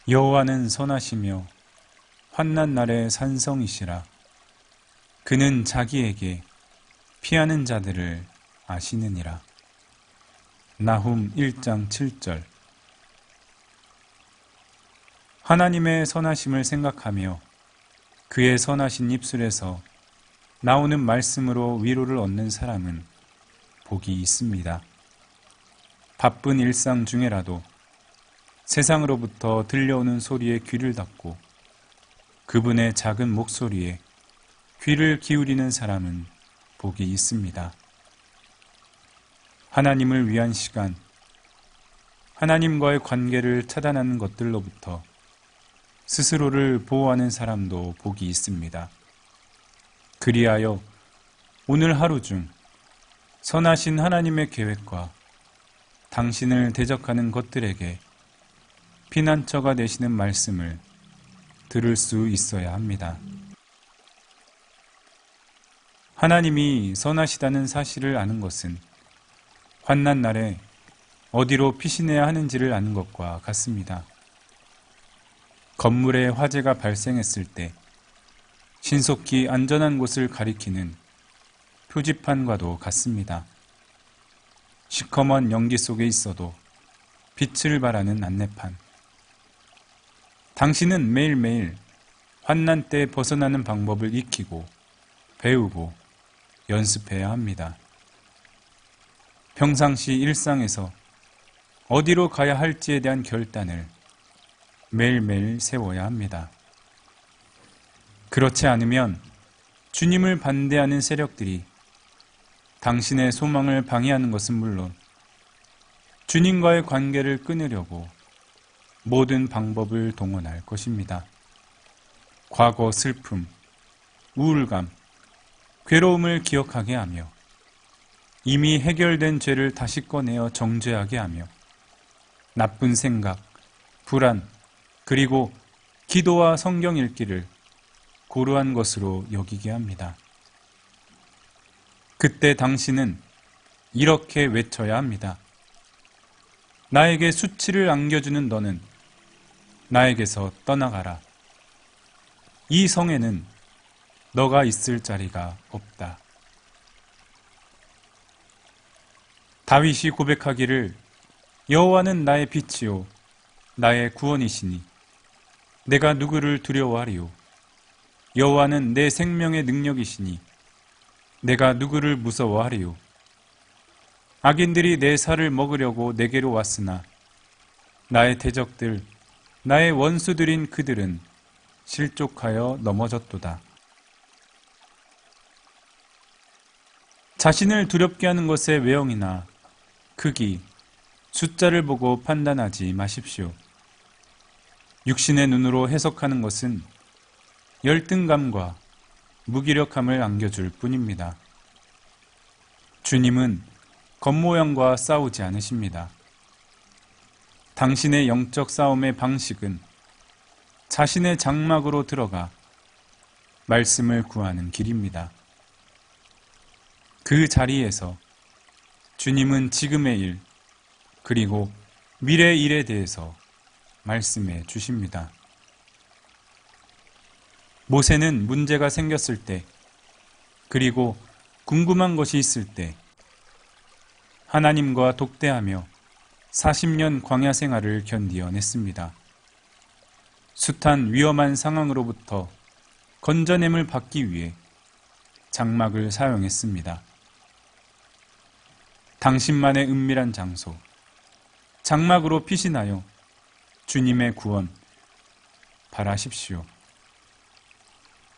여호와는 선하시며 환난 날의 산성이시라. 그는 자기에게 피하는 자들을 아시느니라. 나훔 1장 7절. 하나님의 선하심을 생각하며 그의 선하신 입술에서 나오는 말씀으로 위로를 얻는 사람은 복이 있습니다. 바쁜 일상 중에라도 세상으로부터 들려오는 소리에 귀를 닫고 그분의 작은 목소리에 귀를 기울이는 사람은 복이 있습니다. 하나님을 위한 시간, 하나님과의 관계를 차단하는 것들로부터 스스로를 보호하는 사람도 복이 있습니다. 그리하여 오늘 하루 중 선하신 하나님의 계획과 당신을 대적하는 것들에게 피난처가 되시는 말씀을 들을 수 있어야 합니다. 하나님이 선하시다는 사실을 아는 것은 환난 날에 어디로 피신해야 하는지를 아는 것과 같습니다. 건물에 화재가 발생했을 때 신속히 안전한 곳을 가리키는 표지판과도 같습니다. 시커먼 연기 속에 있어도 빛을 발하는 안내판. 당신은 매일매일 환난 때 벗어나는 방법을 익히고 배우고 연습해야 합니다. 평상시 일상에서 어디로 가야 할지에 대한 결단을 매일매일 세워야 합니다. 그렇지 않으면 주님을 반대하는 세력들이 당신의 소망을 방해하는 것은 물론 주님과의 관계를 끊으려고 모든 방법을 동원할 것입니다. 과거 슬픔, 우울감, 괴로움을 기억하게 하며 이미 해결된 죄를 다시 꺼내어 정죄하게 하며 나쁜 생각, 불안, 그리고 기도와 성경 읽기를 고루한 것으로 여기게 합니다. 그때 당신은 이렇게 외쳐야 합니다. 나에게 수치를 안겨주는 너는 나에게서 떠나가라. 이 성에는 너가 있을 자리가 없다. 다윗이 고백하기를 여호와는 나의 빛이요 나의 구원이시니 내가 누구를 두려워하리요. 여호와는 내 생명의 능력이시니 내가 누구를 무서워하리요. 악인들이 내 살을 먹으려고 내게로 왔으나 나의 대적들, 나의 원수들인 그들은 실족하여 넘어졌도다. 자신을 두렵게 하는 것의 외형이나 크기, 숫자를 보고 판단하지 마십시오. 육신의 눈으로 해석하는 것은 열등감과 무기력함을 안겨줄 뿐입니다. 주님은 겉모양과 싸우지 않으십니다. 당신의 영적 싸움의 방식은 자신의 장막으로 들어가 말씀을 구하는 길입니다. 그 자리에서 주님은 지금의 일, 그리고 미래의 일에 대해서 말씀해 주십니다. 모세는 문제가 생겼을 때, 그리고 궁금한 것이 있을 때 하나님과 독대하며 40년 광야 생활을 견디어냈습니다. 숱한 위험한 상황으로부터 건져냄을 받기 위해 장막을 사용했습니다. 당신만의 은밀한 장소, 장막으로 피신하여 주님의 구원 바라십시오.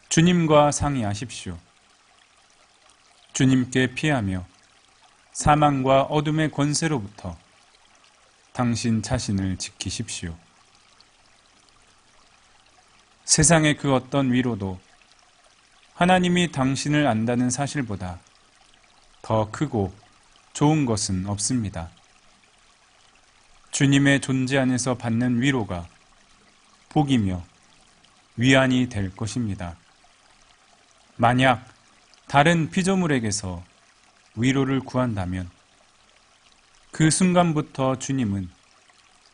주님과 상의하십시오. 주님께 피하며 사망과 어둠의 권세로부터 당신 자신을 지키십시오. 세상의 그 어떤 위로도 하나님이 당신을 안다는 사실보다 더 크고 좋은 것은 없습니다. 주님의 존재 안에서 받는 위로가 복이며 위안이 될 것입니다. 만약 다른 피조물에게서 위로를 구한다면 그 순간부터 주님은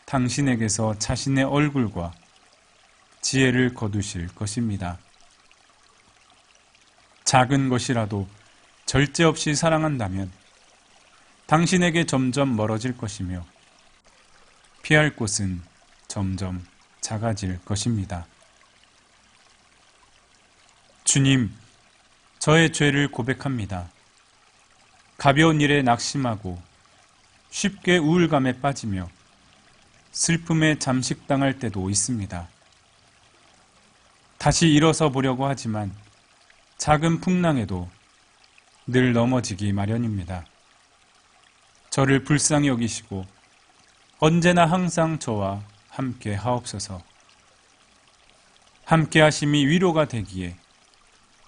당신에게서 자신의 얼굴과 지혜를 거두실 것입니다. 작은 것이라도 절제 없이 사랑한다면 당신에게 점점 멀어질 것이며 피할 곳은 점점 작아질 것입니다. 주님, 저의 죄를 고백합니다. 가벼운 일에 낙심하고 쉽게 우울감에 빠지며 슬픔에 잠식당할 때도 있습니다. 다시 일어서 보려고 하지만 작은 풍랑에도 늘 넘어지기 마련입니다. 저를 불쌍히 여기시고 언제나 항상 저와 함께 하옵소서. 함께 하심이 위로가 되기에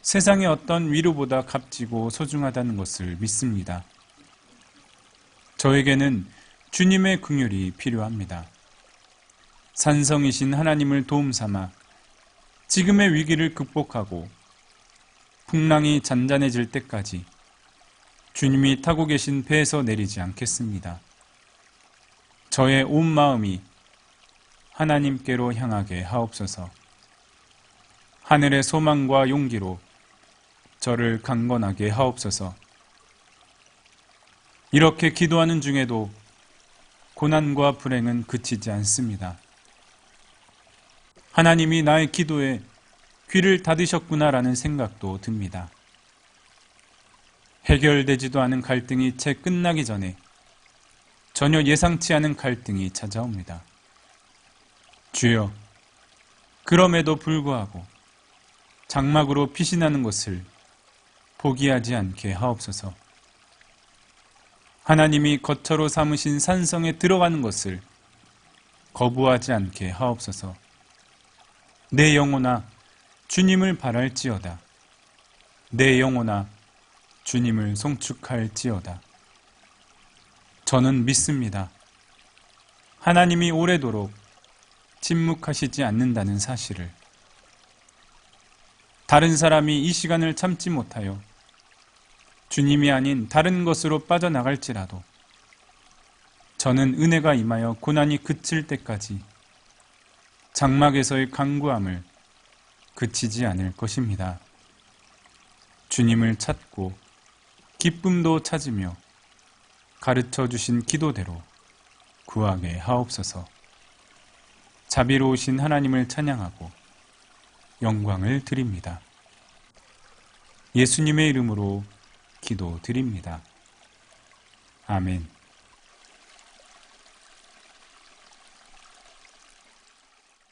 세상의 어떤 위로보다 값지고 소중하다는 것을 믿습니다. 저에게는 주님의 긍휼이 필요합니다. 산성이신 하나님을 도움 삼아 지금의 위기를 극복하고 풍랑이 잔잔해질 때까지 주님이 타고 계신 배에서 내리지 않겠습니다. 저의 온 마음이 하나님께로 향하게 하옵소서. 하늘의 소망과 용기로 저를 강건하게 하옵소서. 이렇게 기도하는 중에도 고난과 불행은 그치지 않습니다. 하나님이 나의 기도에 귀를 닫으셨구나라는 생각도 듭니다. 해결되지도 않은 갈등이 채 끝나기 전에 전혀 예상치 않은 갈등이 찾아옵니다. 주여, 그럼에도 불구하고 장막으로 빛이 나는 것을 포기하지 않게 하옵소서. 하나님이 거처로 삼으신 산성에 들어가는 것을 거부하지 않게 하옵소서. 내 영혼아, 주님을 바랄지어다. 내 영혼아, 주님을 송축할지어다. 저는 믿습니다. 하나님이 오래도록 침묵하시지 않는다는 사실을. 다른 사람이 이 시간을 참지 못하여 주님이 아닌 다른 것으로 빠져나갈지라도 저는 은혜가 임하여 고난이 그칠 때까지 장막에서의 간구함을 그치지 않을 것입니다. 주님을 찾고 기쁨도 찾으며 가르쳐 주신 기도대로 구하게 하옵소서. 자비로우신 하나님을 찬양하고 영광을 드립니다. 예수님의 이름으로 기도드립니다. 아멘.